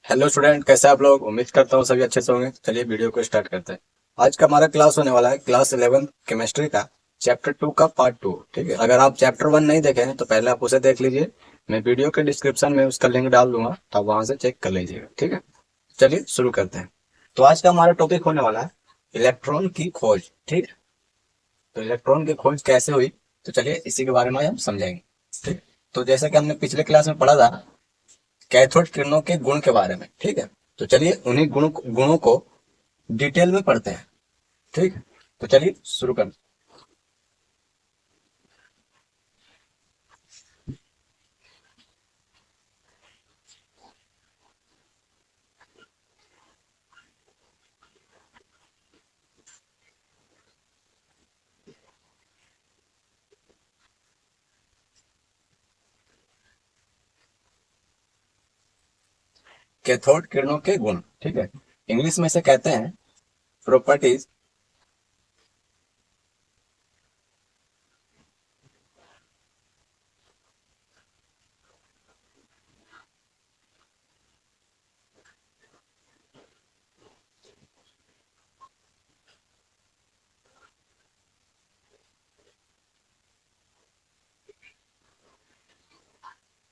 Hello student, कैसे आप लोग? उम्मीद करता हूँ सभी अच्छे से होंगे। चलिए वीडियो को स्टार्ट करते हैं। आज का हमारा क्लास होने वाला है क्लास 11 केमिस्ट्री का चैप्टर 2 का पार्ट 2। ठीक है, अगर आप चैप्टर 1 नहीं देखे हैं तो पहले आप उसे देख लीजिए। मैं वीडियो के डिस्क्रिप्शन में उसका लिंक डाल दूंगा, तो आप वहां से चेक कर लीजिएगा। ठीक है, चलिए शुरू करते हैं। तो आज का हमारा टॉपिक होने वाला है इलेक्ट्रॉन की खोज। ठीक है, तो इलेक्ट्रॉन की खोज कैसे हुई, तो चलिए इसी के बारे में हम समझेंगे। ठीक, तो जैसा कि हमने पिछले क्लास में पढ़ा था कैथोड किरणों के गुण के बारे में। ठीक है, तो चलिए उन्हीं गुणों को डिटेल में पढ़ते हैं। ठीक है, तो चलिए शुरू करते हैं। कैथोड किरणों के गुण, ठीक है, इंग्लिश में से कहते हैं प्रॉपर्टीज।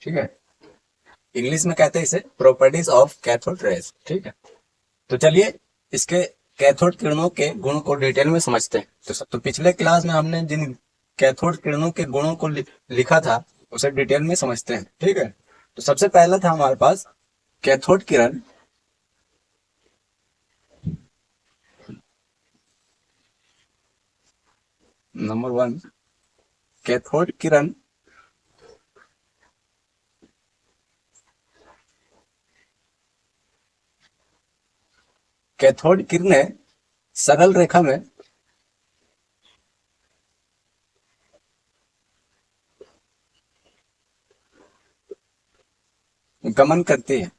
ठीक है, इंग्लिश में कहते हैं इसे प्रॉपर्टीज ऑफ कैथोड रेज। ठीक है, तो चलिए इसके कैथोड किरणों के गुण को डिटेल में समझते हैं। तो पिछले क्लास में हमने जिन कैथोड किरणों के गुणों को लिखा था उसे डिटेल में समझते हैं। ठीक है, तो सबसे पहला था हमारे पास कैथोड किरण। नंबर 1, कैथोड किरण कैथोड किरणें सरल रेखा में गमन करती है।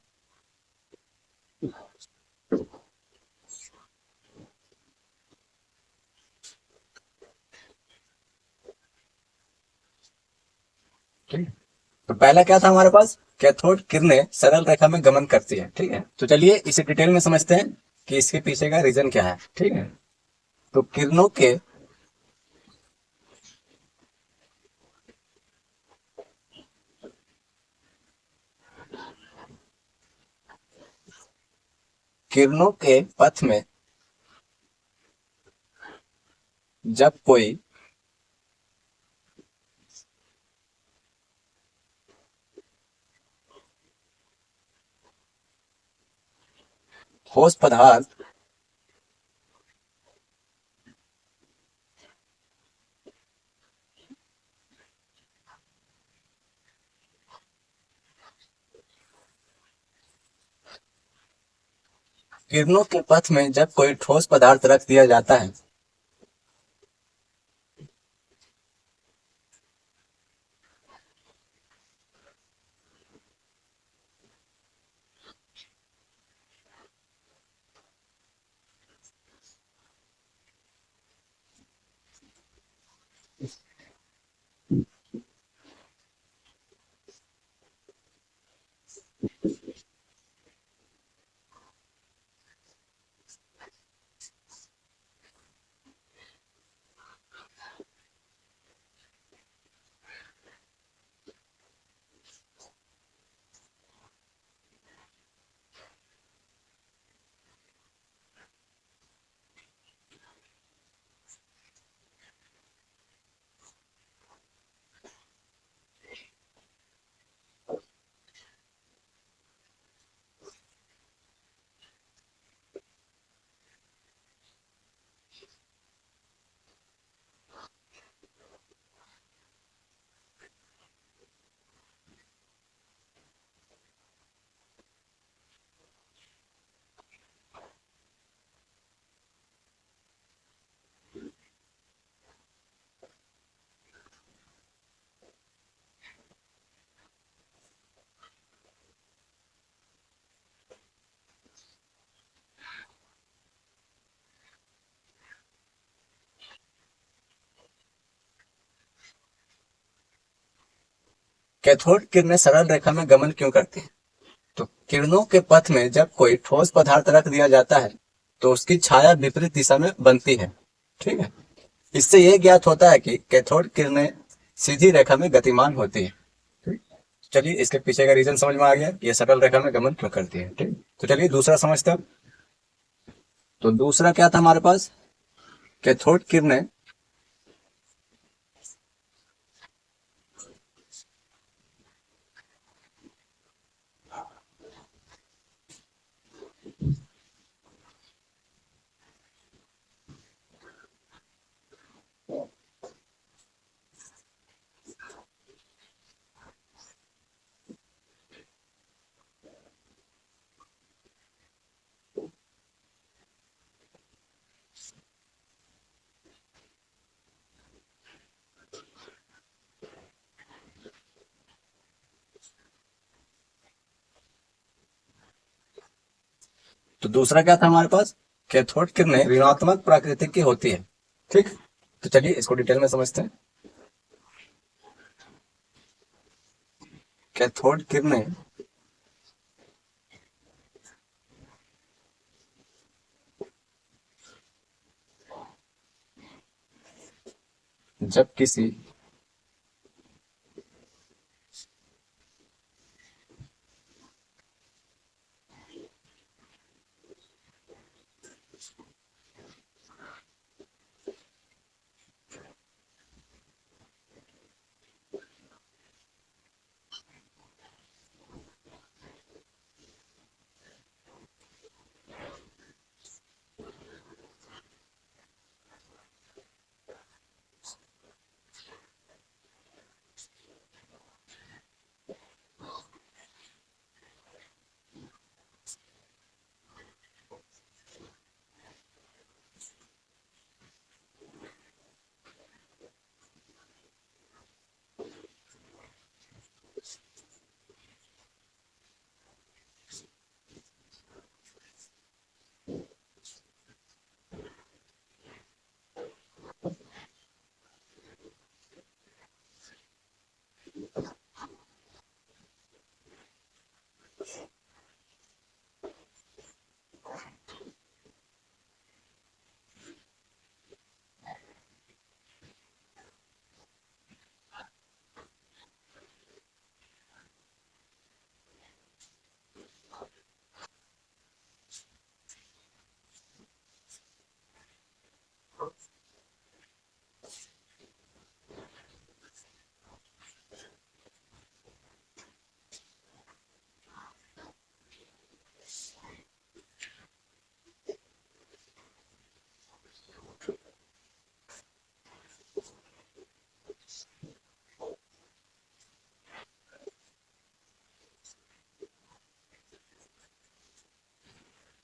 ठीक, तो पहला क्या था हमारे पास, कैथोड किरणें सरल रेखा में गमन करती है। ठीक है, तो चलिए इसे डिटेल में समझते हैं कि इसके पीछे का रीजन क्या है। ठीक है, तो किरणों के पथ में जब कोई ठोस पदार्थ किरणों के पथ में जब कोई ठोस पदार्थ रख दिया जाता है कैथोड किरणें सरल रेखा में गमन क्यों करती हैं? तो किरणों के पथ में जब कोई ठोस पदार्थ रख दिया जाता है तो उसकी छाया विपरीत दिशा में बनती है। ठीक है। इससे यह ज्ञात होता है कि कैथोड किरणें सीधी रेखा में गतिमान होती है। ठीक। चलिए इसके पीछे का रीजन समझ में आ गया, ये सरल रेखा में गमन क्यों करती है। ठीक। तो चलिए दूसरा समझते हैं। तो दूसरा क्या था हमारे पास, कैथोड किरणें तो दूसरा क्या था हमारे पास, कैथोड किरणें ऋणात्मक प्रकृति की होती है। ठीक। तो चलिए इसको डिटेल में समझते हैं। कैथोड किरणें जब किसी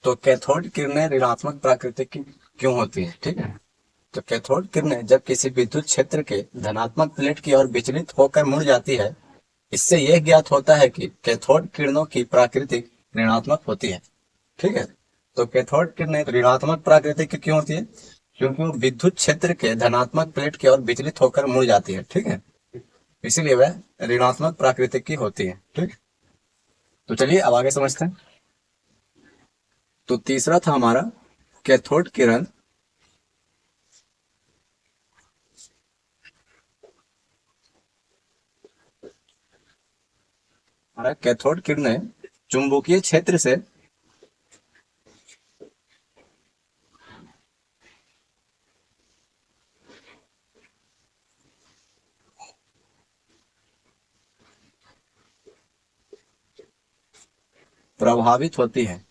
तो कैथोड किरणें ऋणात्मक प्रकृति की क्यों होती है। ठीक है। तो कैथोड किरणें जब किसी विद्युत क्षेत्र के धनात्मक प्लेट की ओर विचलित होकर मुड़ जाती है, इससे यह ज्ञात होता है कि कैथोड किरणों की प्रकृति ऋणात्मक होती है। ठीक है। तो कैथोड किरणें ऋणात्मक प्रकृति की क्यों होती है, क्योंकि वो विद्युत क्षेत्र के धनात्मक प्लेट की ओर विचलित होकर मुड़ जाती है। ठीक है। इसीलिए वह ऋणात्मक प्रकृति की होती है। ठीक। तो चलिए अब आगे समझते हैं। तो तीसरा था हमारा, कैथोड किरण हमारा कैथोड किरणें चुंबकीय क्षेत्र से प्रभावित होती है।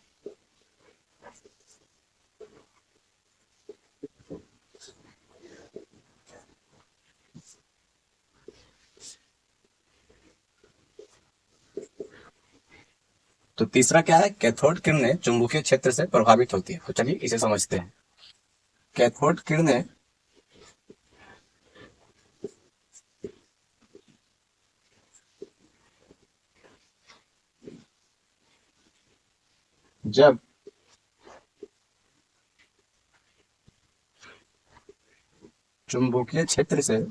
तो तीसरा क्या है, कैथोड किरणें चुंबकीय क्षेत्र से प्रभावित होती है। तो चलिए इसे समझते हैं। कैथोड किरणें जब चुंबकीय क्षेत्र से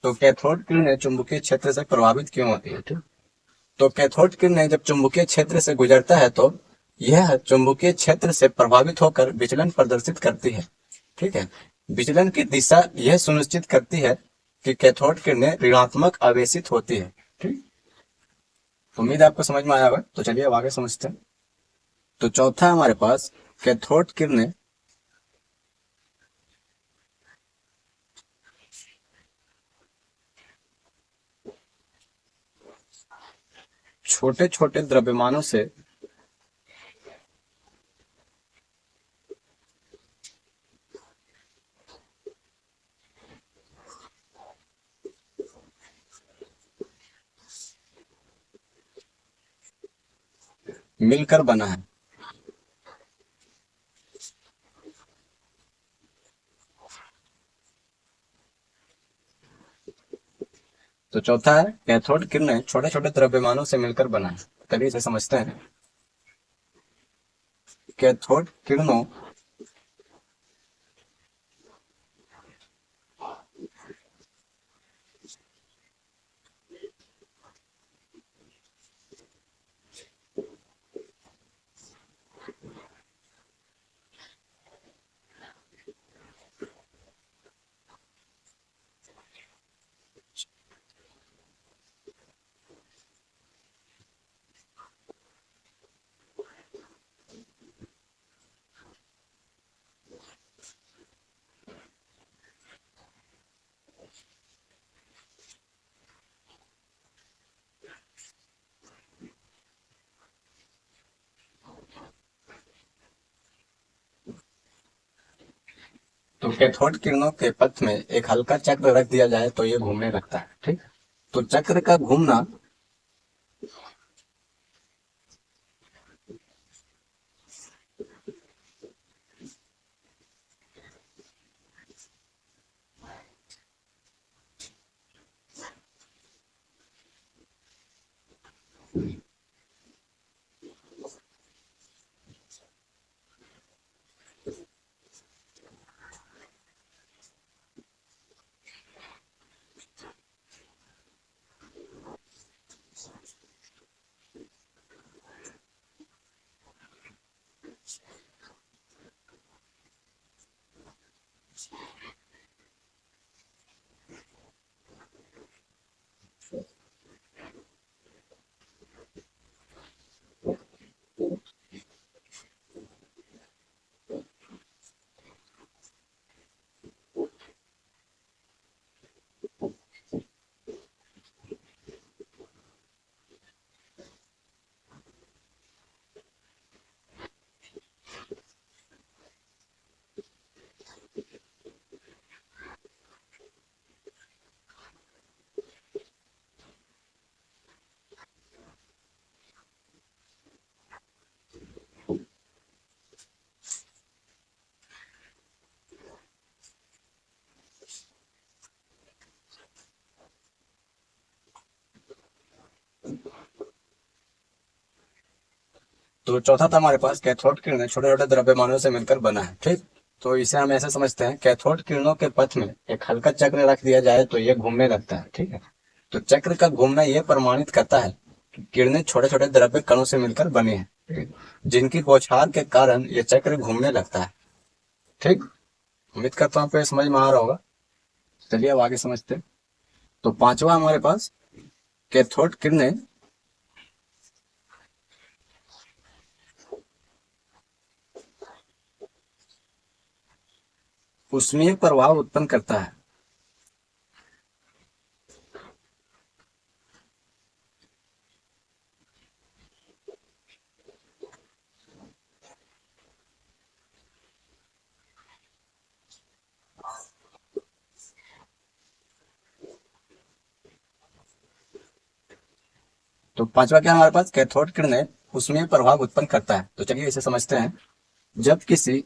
तो कैथोड किरणें चुंबकीय क्षेत्र से प्रभावित क्यों होती है? ठीक। तो कैथोड किरणें जब चुंबकीय क्षेत्र से गुजरता है तो यह चुंबकीय क्षेत्र से प्रभावित होकर विचलन प्रदर्शित करती है। ठीक है। विचलन की दिशा यह सुनिश्चित करती है कि कैथोड किरणें ऋणात्मक आवेशित होती है। ठीक। उम्मीद है आपको समझ में आया होगा। तो चलिए अब आगे समझते हैं। तो चौथा है हमारे पास कैथोड किरणें छोटे छोटे द्रव्यमानों से मिलकर बना है। तो चौथा है कैथोड किरणें छोटे छोटे द्रव्यमानों से मिलकर बना है। चलिए इसे समझते हैं। कैथोड किरणों तो कैथोड किरणों के पथ में एक हल्का चक्र रख दिया जाए तो ये घूमने लगता है। ठीक। तो चक्र का घूमना तो चौथा था हमारे पास कैथोड किरणें छोटे छोटे द्रव्यमानों से मिलकर बना है। ठीक। तो इसे हम ऐसे समझते हैं कैथोड किरणों के पथ में एक हल्का चक्र रख दिया जाए तो ये घूमने लगता है। ठीक है। तो चक्र का घूमना यह प्रमाणित करता है कि किरणें छोटे छोटे द्रव्य कणों से मिलकर बनी है। ठीक। जिनकी बौछार के कारण ये चक्र घूमने लगता है। ठीक। उम्मीद करता हूँ आपको ये समझ में आ रहा होगा। चलिए अब आगे समझते हैं। तो पांचवा हमारे पास कैथोड किरणें ऊष्मीय प्रभाव उत्पन्न करता है। तो पांचवा क्या है हमारे पास कैथोड किरणें ऊष्मीय प्रभाव उत्पन्न करता है। तो चलिए इसे समझते हैं। जब किसी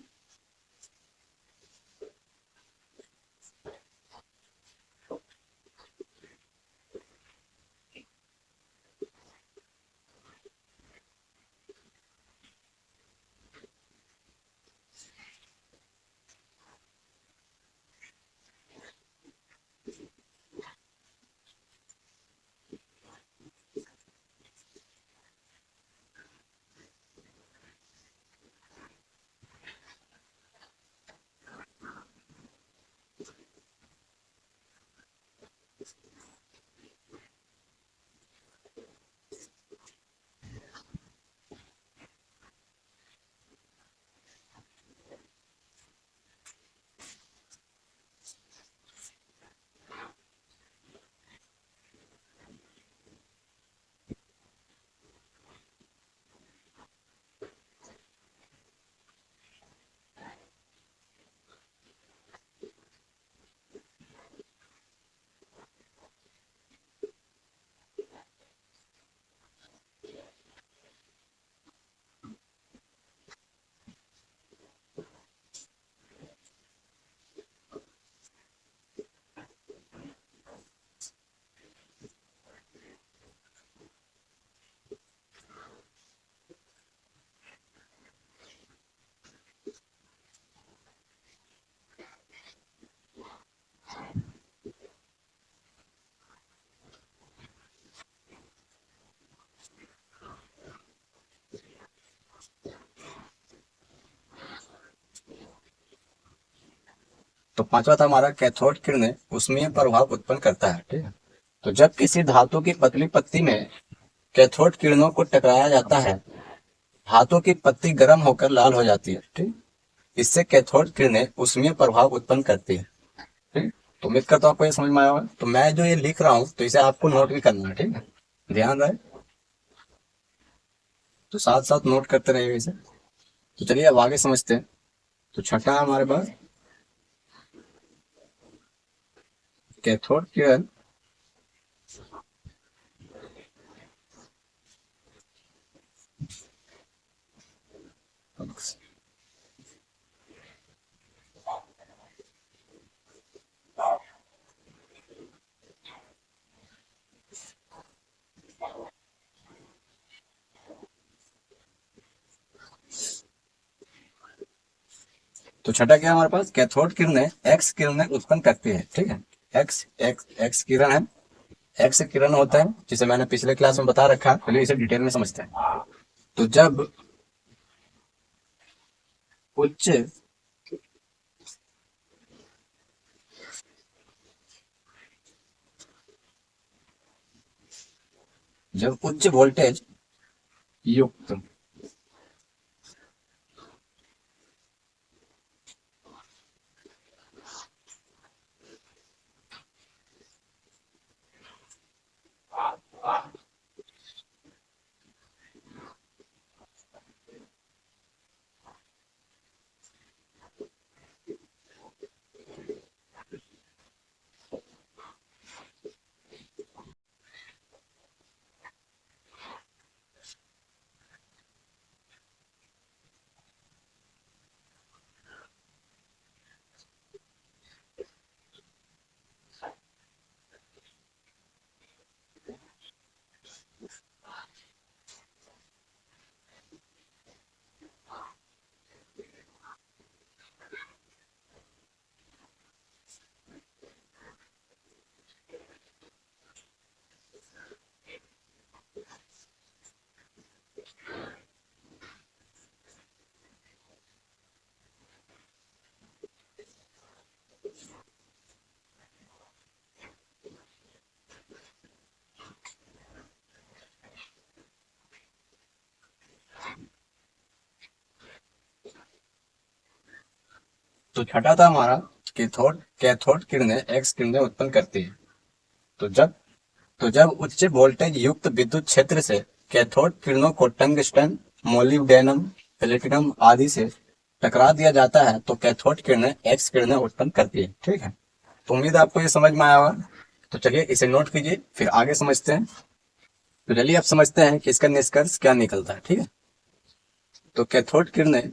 तो पांचवा था हमारा कैथोड किरणें ऊष्मीय प्रभाव उत्पन्न करता है। ठीक है, तो जब किसी धातु की पतली पत्ती में कैथोड किरणों को टकराया जाता है, धातु की पत्ती गर्म होकर लाल हो जाती है। ठीक, इससे कैथोड किरणें ऊष्मीय प्रभाव उत्पन्न करती है। ठीक, तो उम्मीद करता हूँ आपको ये समझ में आया होगा। तो मैं जो ये लिख रहा हूँ तो इसे आपको नोट भी करना है। ठीक है, ध्यान रहे, तो साथ साथ नोट करते रहिए इसे। तो चलिए अब आगे समझते हैं। तो छठा हमारे पास कैथोड किरण तो छठा क्या है हमारे पास, कैथोड किरणें एक्स किरणें उत्पन्न करती है। ठीक है, एक्स एक्स एक्स किरण है, एक्स किरण होता है जिसे मैंने पिछले क्लास में बता रखा है। चलिए इसे डिटेल में समझते हैं। तो उच्च जब उच्च वोल्टेज युक्त तो छठा था हमारा कैथोड कैथोड किरणें एक्स किरणें उत्पन्न करती है। तो जब उच्च वोल्टेज युक्त विद्युत क्षेत्र से कैथोड किरणों को टंगस्टन, मोलिब्डेनम, प्लेटिनम आदि से टकरा दिया जाता है तो कैथोड किरणें एक्स किरणें उत्पन्न करती है। ठीक है, तो उम्मीद है आपको ये समझ में आया होगा। तो चलिए इसे नोट कीजिए, फिर आगे समझते हैं। तो चलिए अब समझते हैं कि इसका निष्कर्ष क्या निकलता है। ठीक है, तो कैथोड किरणें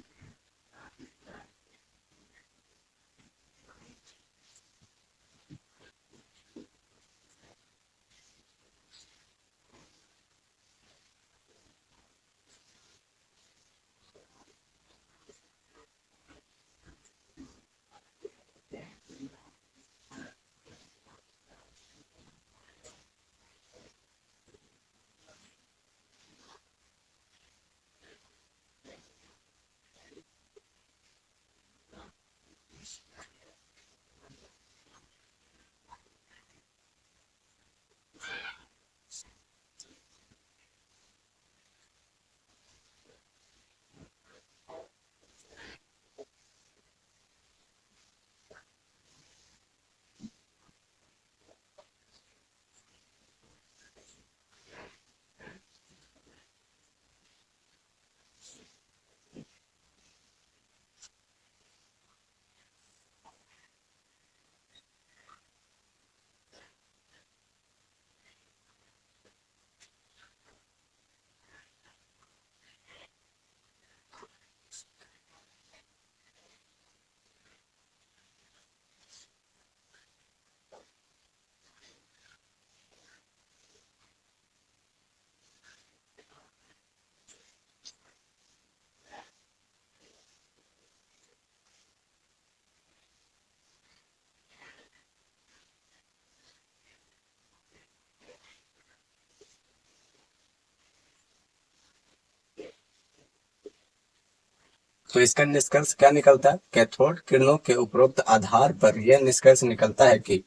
तो इसका निष्कर्ष क्या निकलता है? कैथोड किरणों के उपरोक्त आधार पर यह निष्कर्ष निकलता है कि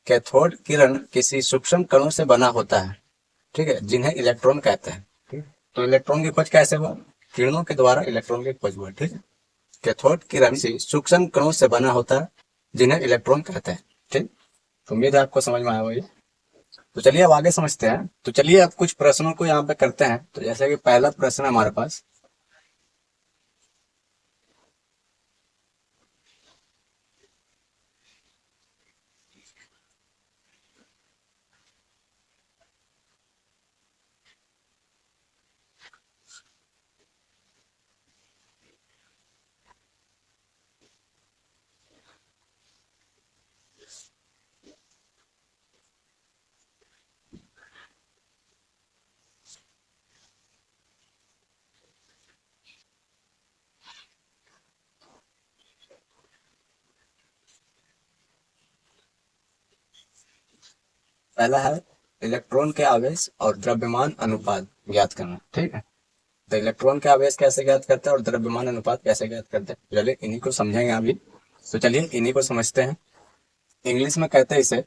कैथोड किरण किसी सूक्ष्म कणों से बना होता है, ठीक है, जिन्हें इलेक्ट्रॉन कहते हैं। ठीक है? तो इलेक्ट्रॉन की खोज कैसे हुआ? किरणों के द्वारा इलेक्ट्रॉन की खोज हुआ। ठीक है, कैथोड किरण किसी सूक्ष्म कणों से बना होता है जिन्हें इलेक्ट्रॉन कहते हैं। ठीक, तो उम्मीद है आपको समझ में आया होगा। तो चलिए अब आगे समझते हैं। तो चलिए अब कुछ प्रश्नों को यहाँ पे करते हैं। तो जैसे कि पहला प्रश्न हमारे पास, पहला है इलेक्ट्रॉन के आवेश और द्रव्यमान अनुपात ज्ञात करना। ठीक है, तो इलेक्ट्रॉन के आवेश कैसे ज्ञात करते हैं और द्रव्यमान अनुपात कैसे ज्ञात करते हैं, चलिए इन्हीं को समझेंगे अभी। तो चलिए इन्हीं को समझते हैं। इंग्लिश में कहते हैं इसे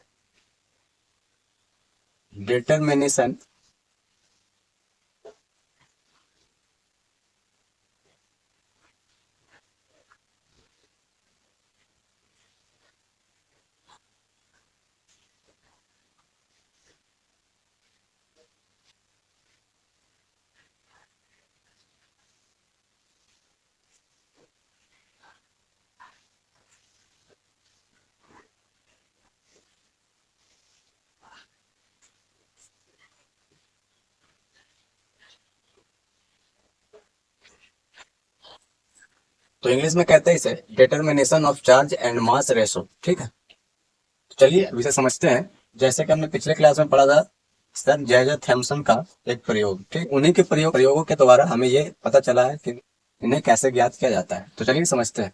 डिटर्मिनेशन तो इंग्लिश में कहते हैं इसे determination of charge and mass ratio. ठीक है, तो चलिए अब इसे समझते हैं। जैसे कि हमने पिछले क्लास में पढ़ा था सर जॉर्ज थॉमसन का एक प्रयोग, ठीक, उन्हीं के प्रयोगों के द्वारा हमें ये पता चला है कि इन्हें कैसे ज्ञात किया जाता है। तो चलिए समझते हैं।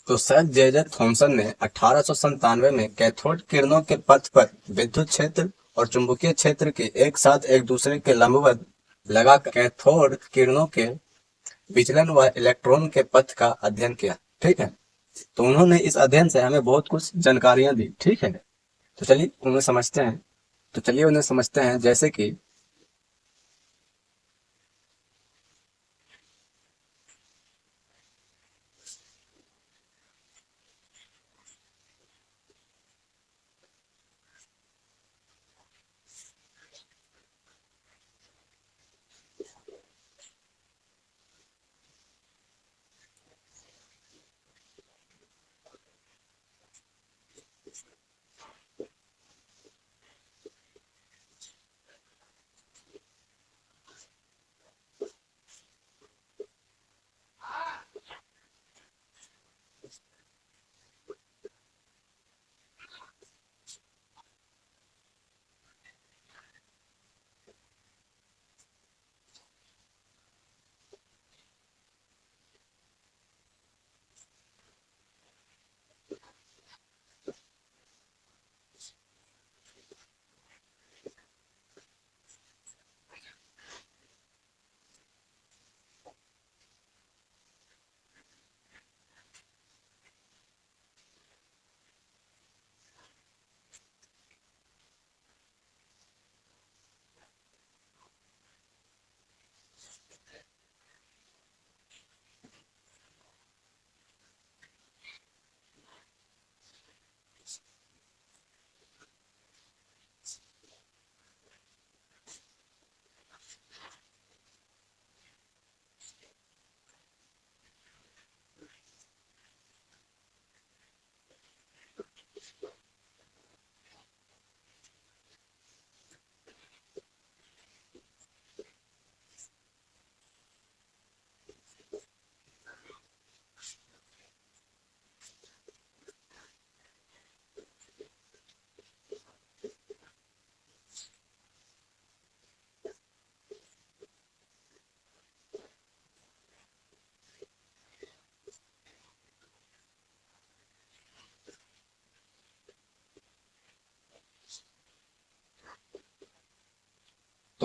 तो सर जेजर थॉमसन ने 1897 में कैथोड किरणों के पथ पर विद्युत क्षेत्र और चुंबकीय क्षेत्र के एक साथ एक दूसरे के लंबवत लगाकर कैथोड किरणों के विचलन व इलेक्ट्रॉन के पथ का अध्ययन किया। ठीक है, तो उन्होंने इस अध्ययन से हमें बहुत कुछ जानकारियां दी। ठीक है, तो चलिए उन्हें समझते हैं। तो चलिए उन्हें समझते हैं। जैसे कि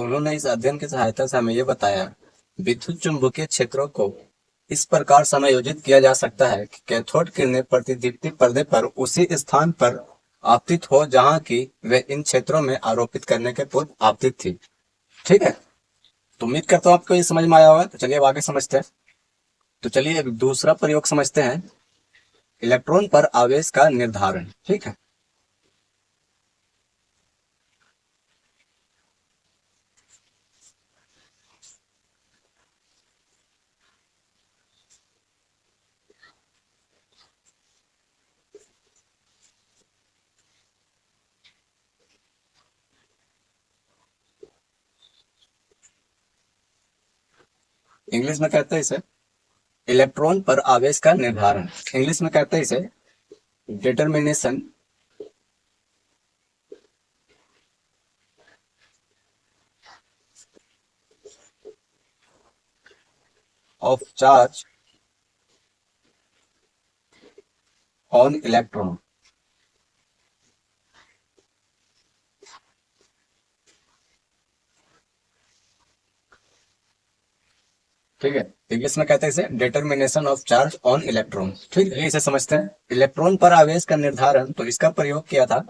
तो उन्होंने इस अध्ययन की सहायता से हमें ये बताया, विद्युत चुंबकीय क्षेत्रों को इस प्रकार समायोजित किया जा सकता है कि कैथोड किरणें प्रतिदीप्ति पर्दे पर उसी स्थान पर आपतित हो जहां की वे इन क्षेत्रों में आरोपित करने के पूर्व आपतित थी। ठीक है, तो उम्मीद करता हूँ आपको ये समझ में आया होगा। तो चलिए अब आगे समझते हैं। तो चलिए अब दूसरा प्रयोग समझते हैं, इलेक्ट्रॉन पर आवेश का निर्धारण। ठीक है, इंग्लिश में कहते हैं इसे इलेक्ट्रॉन पर आवेश का निर्धारण। इंग्लिश में कहते हैं इसे determination of charge on electron. ठीक है, इंग्लिश में कहते हैं इसे determination of charge on electron. ठीक है, इसे समझते हैं। इलेक्ट्रॉन पर आवेश का निर्धारण, तो इसका प्रयोग किया था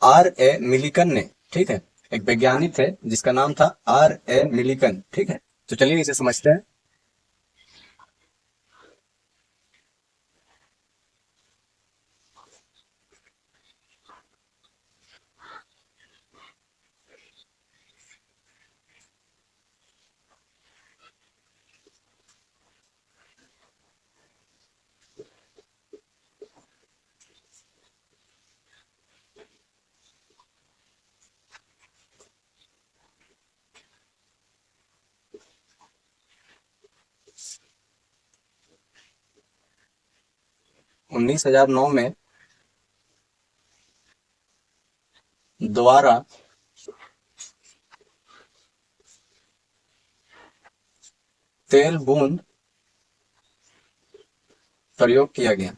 R. A. मिलिकन ने। ठीक है, एक वैज्ञानिक थे जिसका नाम था R. A. मिलिकन। ठीक है, तो चलिए इसे समझते हैं। 19,009 में द्वारा तेल बूंद प्रयोग किया गया।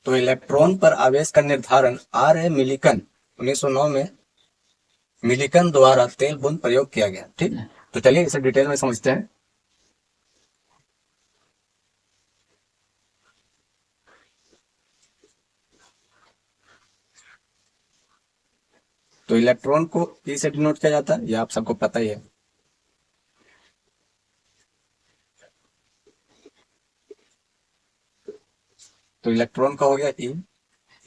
तो इलेक्ट्रॉन पर आवेश का निर्धारण R. A. मिलिकन 1909 में मिलिकन द्वारा तेल बूंद प्रयोग किया गया। ठीक है, तो चलिए इसे डिटेल में समझते हैं। तो इलेक्ट्रॉन को ई से डिनोट किया जाता है, ये आप सबको पता ही है। तो इलेक्ट्रॉन का हो गया ई,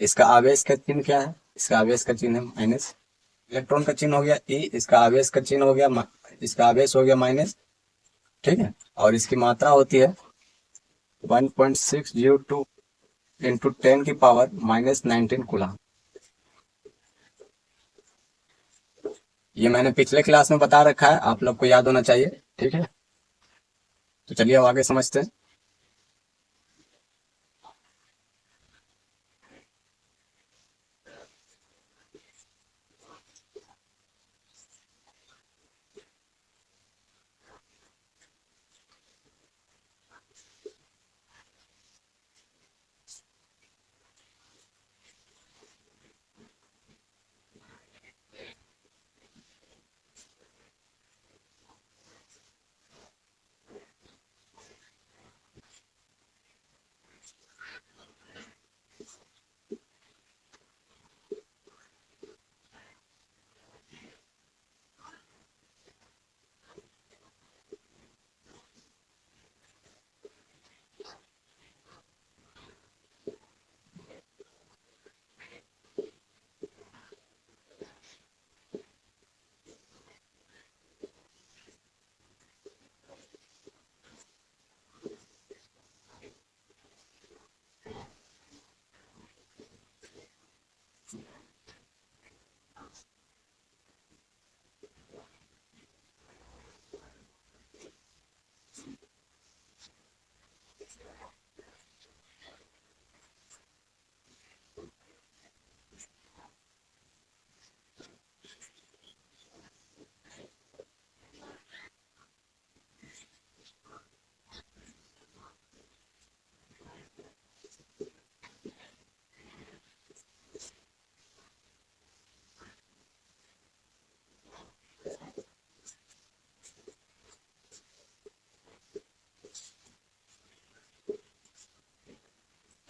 इसका आवेश का चिन्ह क्या है? इसका आवेश का चिन्ह है माइनस। इलेक्ट्रॉन का चिन्ह हो गया ई, इसका आवेश का चिन्ह हो गया इसका आवेश हो गया माइनस। ठीक है, और इसकी मात्रा होती है 1.602 इंटू 10 की पावर -19 कूलम। ये मैंने पिछले क्लास में बता रखा है, आप लोग को याद होना चाहिए। ठीक है, तो चलिए अब आगे समझते हैं।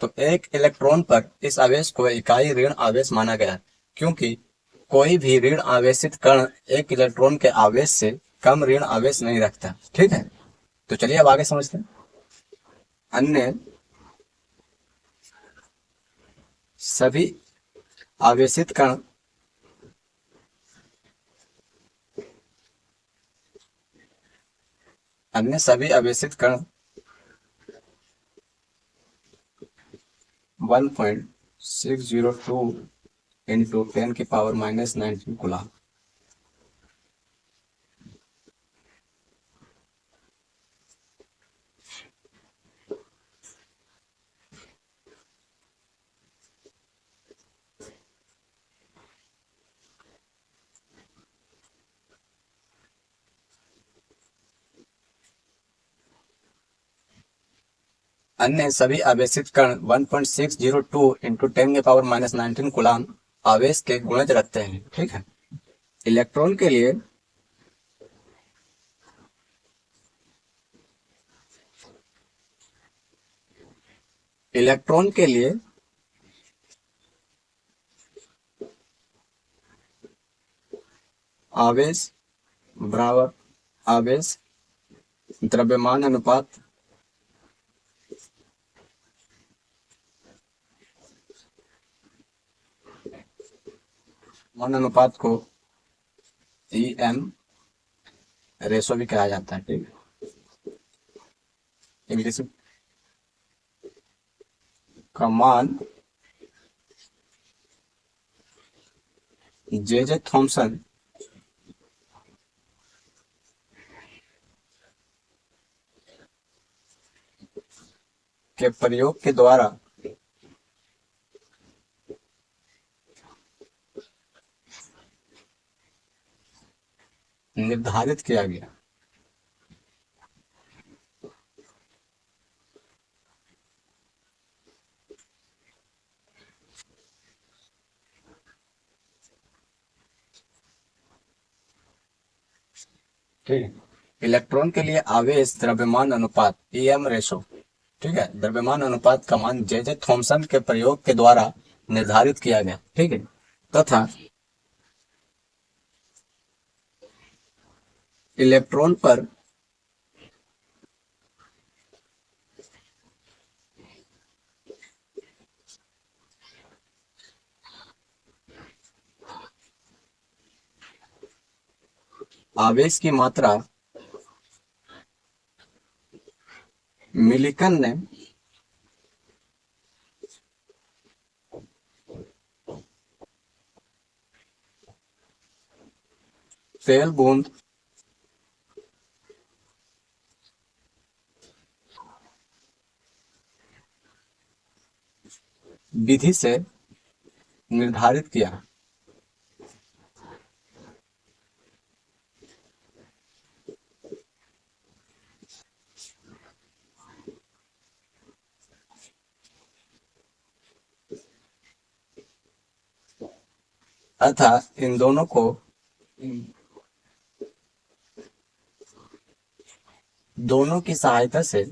तो एक इलेक्ट्रॉन पर इस आवेश को इकाई ऋण आवेश माना गया, क्योंकि कोई भी ऋण आवेशित कण एक इलेक्ट्रॉन के आवेश से कम ऋण आवेश नहीं रखता। ठीक है, तो चलिए अब आगे समझते हैं। अन्य सभी आवेशित कण अन्य सभी आवेशित कण 1.602 इंटू 10 की पावर -19 कूलम। अन्य सभी आवेशित कण 1.602 इंटू 10 की पावर -19 कूलम आवेश के गुणज रखते हैं। ठीक है, इलेक्ट्रॉन के लिए आवेश बराबर आवेश द्रव्यमान अनुपात अनुपात को EM रेशो भी कहा जाता है। ठीक है, इंग्लिश का मान जे थॉमसन के प्रयोग के द्वारा निर्धारित किया गया। ठीक है, इलेक्ट्रॉन के लिए आवेश द्रव्यमान अनुपात EM रेशो, ठीक है, द्रव्यमान अनुपात का मान जे थॉमसन के प्रयोग के द्वारा निर्धारित किया गया। ठीक है, तथा इलेक्ट्रॉन पर आवेश की मात्रा मिलिकन ने तेल बूंद विधि से निर्धारित किया। अतः इन दोनों की सहायता से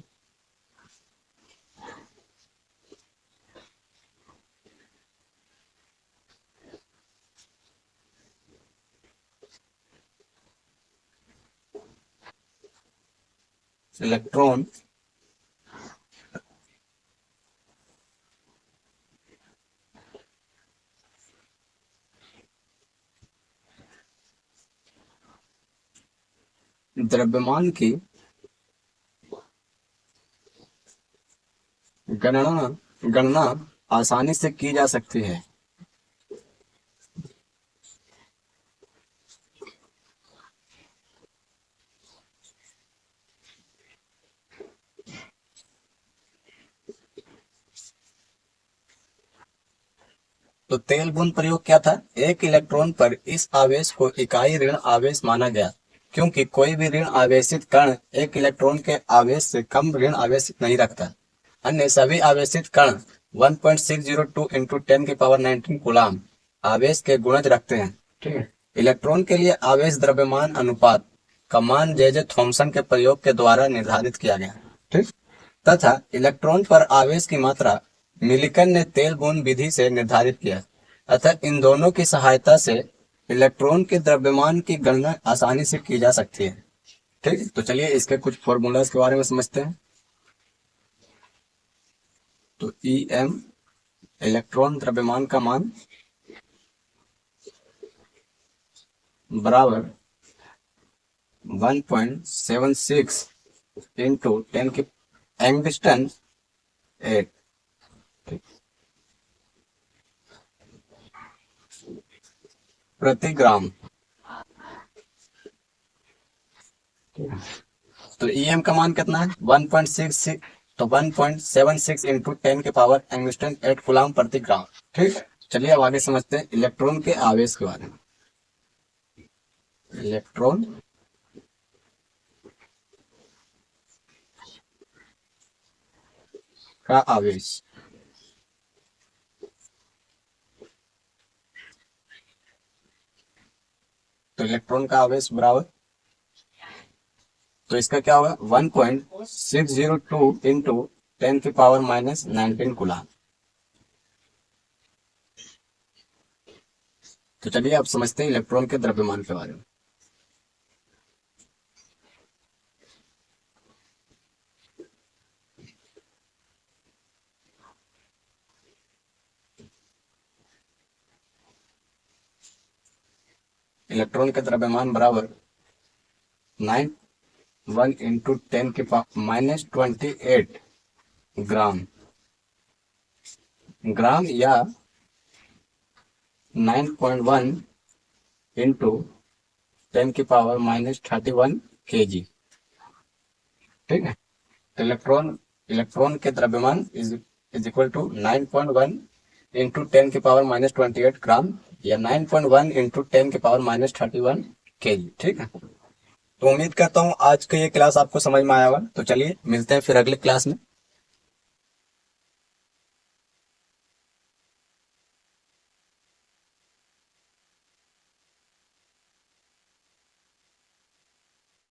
इलेक्ट्रॉन द्रव्यमान की गणना आसानी से की जा सकती है। तो तेल बूंद प्रयोग क्या था? एक इलेक्ट्रॉन पर इस आवेश को इकाई ऋण आवेश माना गया, क्योंकि कोई भी ऋण आवेशित कण एक इलेक्ट्रॉन के आवेश से कम ऋण आवेश नहीं रखता। अन्य सभी आवेशित कण 1.602 इंटू 10 की पावर 19 कूलम आवेश के गुणज रखते हैं। ठीक है, इलेक्ट्रॉन के लिए आवेश द्रव्यमान अनुपात का मान जे थॉमसन के प्रयोग के द्वारा निर्धारित किया गया। ठीक, तथा इलेक्ट्रॉन पर आवेश की मात्रा मिलिकन ने तेल बूंद विधि से निर्धारित किया, अतः इन दोनों की सहायता से इलेक्ट्रॉन के द्रव्यमान की गणना आसानी से की जा सकती है। ठीक, तो चलिए इसके कुछ फॉर्मूलाज के बारे में समझते हैं। तो EM इलेक्ट्रॉन द्रव्यमान का मान बराबर 1.76 इंटू 10 की एंगस्टन 8 प्रति ग्राम। तो EM का मान कितना है 1.66, तो 1.76 इंटू 10 के पावर एंगस्टन 8 कूलम प्रति ग्राम। ठीक, चलिए अब आगे समझते हैं इलेक्ट्रॉन के आवेश के बारे में। इलेक्ट्रॉन का आवेश। तो इलेक्ट्रॉन का आवेश बराबर, तो इसका क्या होगा 1.602 इंटू 10 की पावर माइनस 19 कूलम। तो चलिए अब समझते हैं इलेक्ट्रॉन के द्रव्यमान के बारे में। इलेक्ट्रॉन के द्रव्यमान बराबर 91 इंटू 10 की पावर माइनस 28 ग्राम, ग्राम या 9.1 इंटू 10 की पावर माइनस 31 kg। ठीक है, तो इलेक्ट्रॉन के द्रव्यमान इज इक्वल टू 9.1 इंटू 10 की पावर माइनस 28 ग्राम या 9.1 इंटू 10 की पावर माइनस 31 kg। ठीक है, तो उम्मीद करता हूँ आज का ये क्लास आपको समझ में आया होगा। तो चलिए मिलते हैं फिर अगले क्लास में।